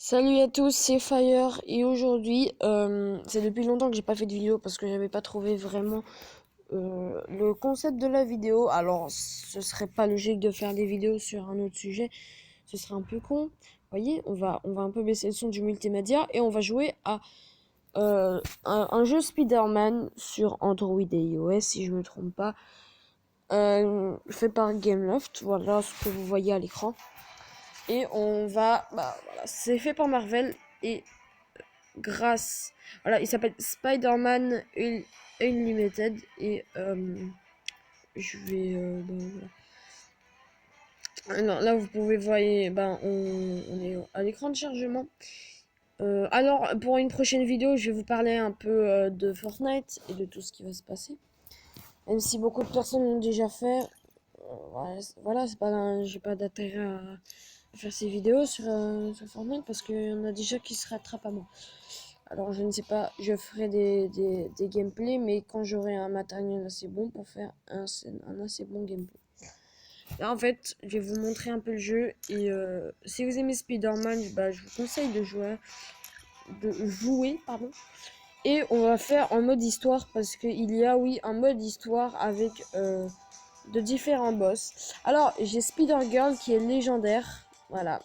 Salut à tous, c'est Fire et aujourd'hui, c'est depuis longtemps que j'ai pas fait de vidéo parce que j'avais pas trouvé vraiment le concept de la vidéo. Alors, ce serait pas logique de faire des vidéos sur un autre sujet, ce serait un peu con. Vous voyez, on va un peu baisser le son du multimédia et on va jouer à un jeu Spider-Man sur Android et iOS si je me trompe pas, fait par Gameloft. Voilà ce que vous voyez à l'écran. Et on va, voilà, c'est fait par Marvel et voilà, il s'appelle Spider-Man Unlimited et je vais, voilà. Alors, là vous pouvez voir, on est à l'écran de chargement. Alors pour une prochaine vidéo, je vais vous parler un peu de Fortnite et de tout ce qui va se passer. Même si beaucoup de personnes l'ont déjà fait, voilà, c'est pas, j'ai pas d'intérêt à faire ces vidéos sur Fortnite parce qu'il y en a déjà qui se rattrapent à moi. Alors je ne sais pas, je ferai des gameplays, mais quand j'aurai un matériel assez bon pour faire un assez bon gameplay. Là en fait, je vais vous montrer un peu le jeu et si vous aimez Spider-Man, je vous conseille de jouer, pardon. Et on va faire en mode histoire parce qu'il y a, oui, un mode histoire avec de différents boss. Alors j'ai Spider-Girl qui est légendaire, voilà.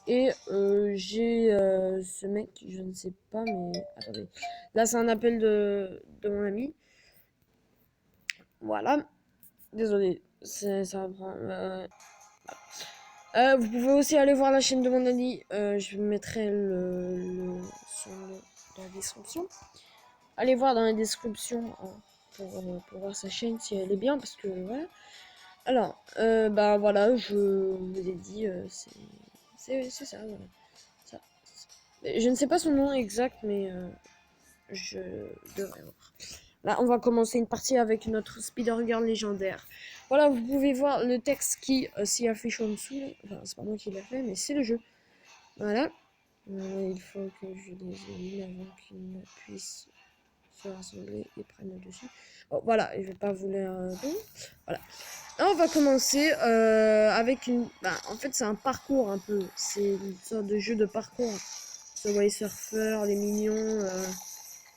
Et j'ai ce mec, je ne sais pas, mais attendez. Là, c'est un appel de mon ami. Voilà. Désolé, ça va prendre. Vous pouvez aussi aller voir la chaîne de mon ami. Je mettrai son nom dans la description. Allez voir dans la description pour voir sa chaîne si elle est bien, parce que voilà. Alors, voilà, je vous ai dit, c'est ça, voilà. Ça. Je ne sais pas son nom exact, mais je devrais voir. Là, on va commencer une partie avec notre Spider-Girl légendaire. Voilà, vous pouvez voir le texte qui s'y affiche en dessous. Enfin, c'est pas moi qui l'ai fait, mais c'est le jeu. Voilà. Il faut que je les élimine avant qu'ils ne puissent se rassembler et prennent le dessus. Oh, voilà, je vais pas vous les... voilà. Là, on va commencer avec une... en fait, c'est un parcours un peu. C'est une sorte de jeu de parcours. Subway Surfer, les Minions,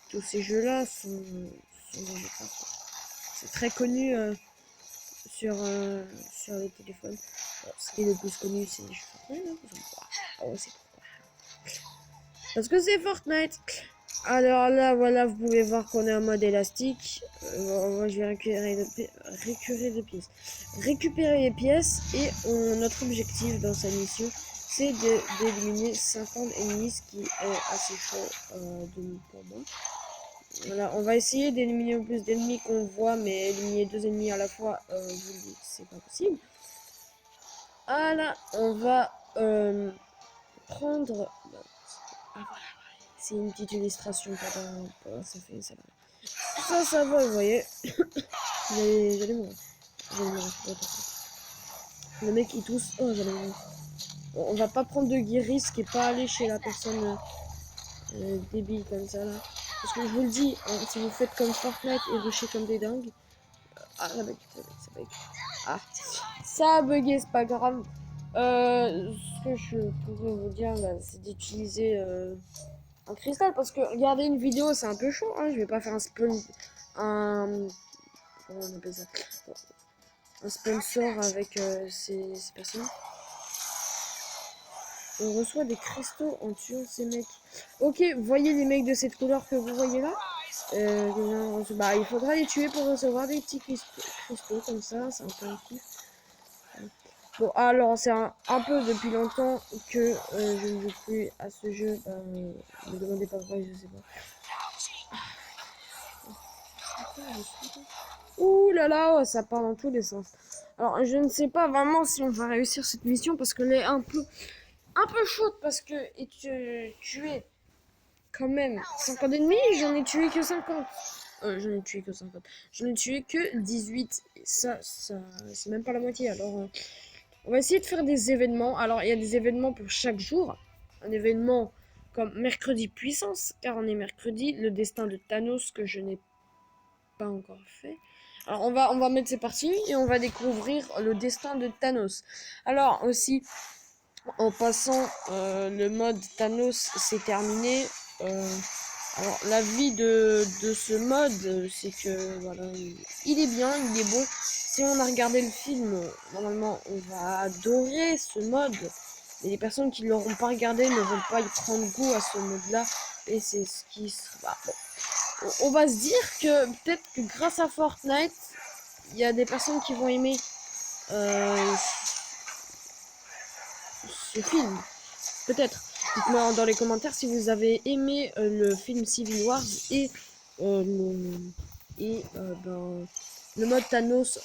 tous ces jeux-là sont des jeux de parcours. C'est très connu sur les téléphones. Bon, ce qui est le plus connu, c'est les jeux Fortnite. Oh, c'est pourquoi. Parce que c'est Fortnite. Alors là, voilà, vous pouvez voir qu'on est en mode élastique. Moi, je vais récupérer les pièces et notre objectif dans sa mission, c'est d'éliminer 50 ennemis, ce qui est assez chaud pour moi. Voilà, on va essayer d'éliminer le plus d'ennemis qu'on voit, mais éliminer 2 ennemis à la fois, je vous le dis, c'est pas possible. Voilà, on va prendre... Ah voilà, c'est une petite illustration, ça fait... Ça va, vous voyez. J'allais mourir. J'allais mourir, le mec il tousse, oh j'allais mourir. Bon, on va pas prendre de risque et pas aller chez la personne débile comme ça là. Parce que je vous le dis, hein, si vous faites comme Fortnite et rushez comme des dingues... Ah, ça bug, ça bug. Ah, ça a bugué, c'est pas grave. Ce que je pourrais vous dire, c'est d'utiliser un cristal. Parce que regarder une vidéo, c'est un peu chaud. Hein. Je vais pas faire comment on appelle ça, un sponsor avec ces personnes. On reçoit des cristaux en tuant ces mecs. Ok, voyez les mecs de cette couleur que vous voyez là, il faudra les tuer pour recevoir des petits cristaux comme ça, c'est un peu un kiff. Bon, alors c'est un peu depuis longtemps que je ne joue plus à ce jeu. Ne me demandez pas pourquoi, je sais pas. Ouh là là, oh, ça part dans tous les sens. Alors je ne sais pas vraiment si on va réussir cette mission parce qu'elle est un peu chaude parce que tuer quand même 50 ennemis, j'en ai tué que 50. J'en ai tué que 50. J'en ai tué que 18. Et ça c'est même pas la moitié. Alors, on va essayer de faire des événements. Alors, il y a des événements pour chaque jour. Un événement comme mercredi puissance, car on est mercredi. Le destin de Thanos que je n'ai pas encore fait. Alors, on va mettre ces parties et on va découvrir le destin de Thanos. Alors, aussi, En passant, le mode Thanos c'est terminé. Alors la vie de ce mode, c'est que voilà, il est bien, il est bon. Si on a regardé le film, normalement on va adorer ce mode. Mais les personnes qui ne l'auront pas regardé ne vont pas y prendre goût à ce mode-là. Et c'est ce qui sera... Bon. On va se dire que peut-être que grâce à Fortnite, il y a des personnes qui vont aimer euh, ce film. Peut-être. Dites-moi dans les commentaires si vous avez aimé le film Civil Wars et, le mode Thanos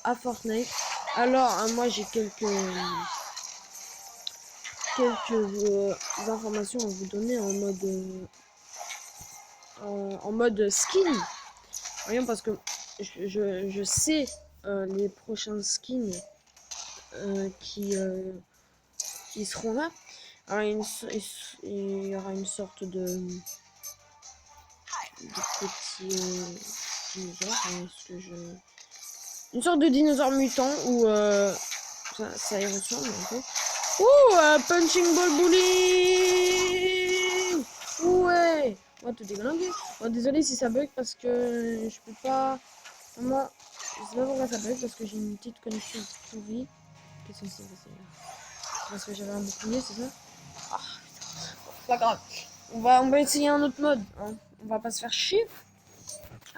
à Fortnite. Alors, moi j'ai quelques informations à vous donner en mode skin. Rien parce que je sais les prochains skins qui seront là. Alors, il y aura une sorte de petit dinosaure. Une sorte de dinosaure mutant où ça y ressemble un peu. Ouh, punching ball bowling. Ouais. On va tout déglinguer. Oh, désolé si ça bug parce que je peux pas. Vraiment, je sais pas pourquoi ça bug parce que j'ai une petite connexion pourrie. Qu'est-ce que c'est? Parce que j'avais un bouclier, c'est ça? Ah, c'est pas grave. On va essayer un autre mode. Hein. On va pas se faire chier.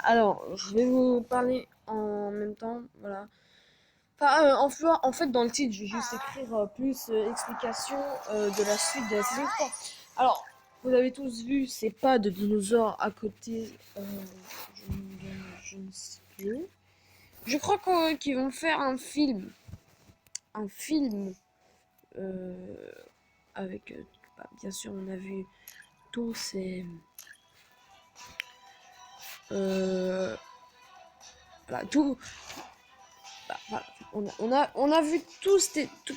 Alors, je vais vous parler en même temps. Voilà. Enfin, en fait, dans le titre, je vais juste écrire plus explication de la suite de la saison 3. Alors, vous avez tous vu, c'est pas de dinosaures à côté. Je ne sais plus. Je crois qu'ils vont faire un film. Un film avec. Bien sûr, on a vu tous ces. Voilà, tout. Voilà. On a vu toutes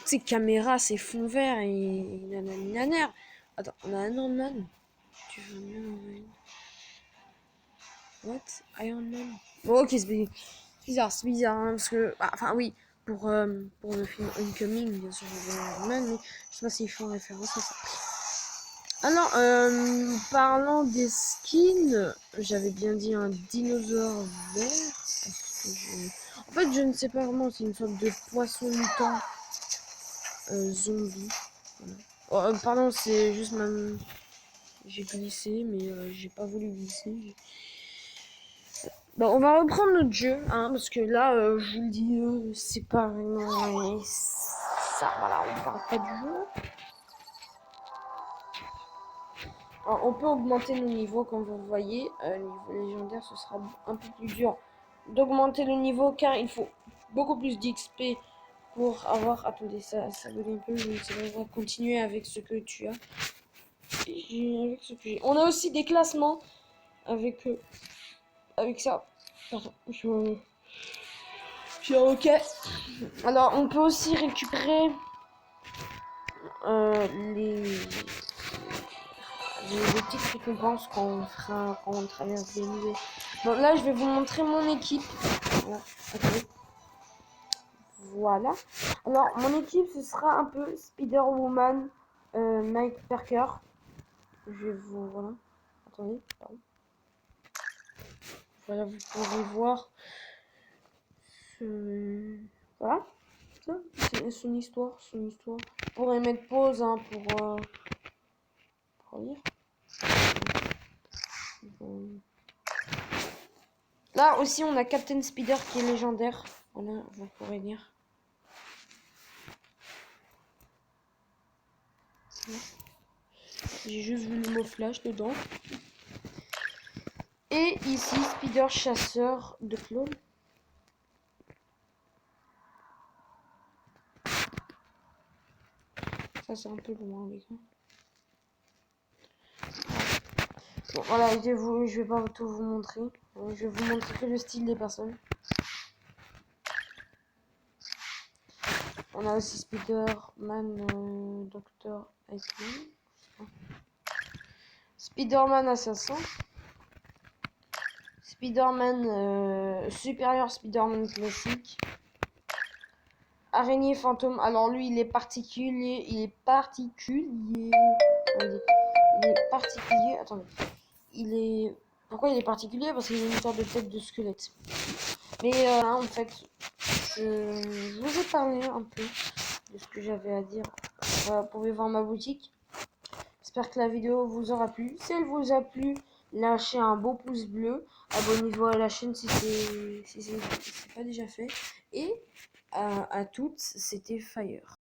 ces caméras, ces fonds verts et nanani. Attends, on a un Iron Man. Tu veux bien envoyer What? Iron Man? Bon, ok, c'est bizarre, hein, parce que. Enfin, oui, pour le film Homecoming, bien sûr, il y avait Iron Man, mais je sais pas s'ils font référence à ça. Alors, parlant des skins, j'avais bien dit un dinosaure vert. En fait, je ne sais pas vraiment, c'est une sorte de poisson mutant zombie. Voilà. Oh, pardon, c'est juste même. J'ai glissé, mais j'ai pas voulu glisser. Bon, on va reprendre notre jeu, hein, parce que là, je vous le dis, c'est pas vraiment ça. Voilà, on parle pas du jeu. Alors, on peut augmenter nos niveaux, comme vous voyez. Niveau légendaire, ce sera un peu plus dur d'augmenter le niveau, car il faut beaucoup plus d'XP pour avoir... Attendez, ça bug un peu, je ne sais pas, on va continuer avec ce que tu as. On a aussi des classements avec ça. Pardon, je suis ok. Alors, on peut aussi récupérer les petites récompenses quand on traverse des niveaux. Bon, là, je vais vous montrer mon équipe. Voilà. Okay. Voilà. Alors, mon équipe, ce sera un peu Spider-Woman, Mike Parker. Je vais vous... Voilà. Attendez, pardon. Voilà, vous pourrez voir. Voilà. C'est son histoire. Je pourrais mettre pause hein, pour lire. Là aussi, on a Captain Spider qui est légendaire. Voilà, vous pourrez lire. J'ai juste vu le mot flash dedans. Et ici, Spider chasseur de clones. Ça, c'est un peu loin, les gars. Bon, voilà, je vais pas tout vous montrer. Je vais vous montrer que le style des personnes. On a aussi Spider-Man, Docteur Eggman. Spider-Man Assassin. Spider-Man Supérieur Spider-Man classique. Araignée fantôme. Alors lui, il est particulier. Il est particulier. Attendez. Il est particulier. Attendez. Il est. Pourquoi il est particulier? Parce qu'il a une sorte de tête de squelette. Mais là, en fait, je vous ai parlé un peu de ce que j'avais à dire. Voilà, vous pouvez voir ma boutique. J'espère que la vidéo vous aura plu. Si elle vous a plu, lâchez un beau pouce bleu. Abonnez-vous à la chaîne si c'est pas déjà fait. Et à toutes, c'était Fire.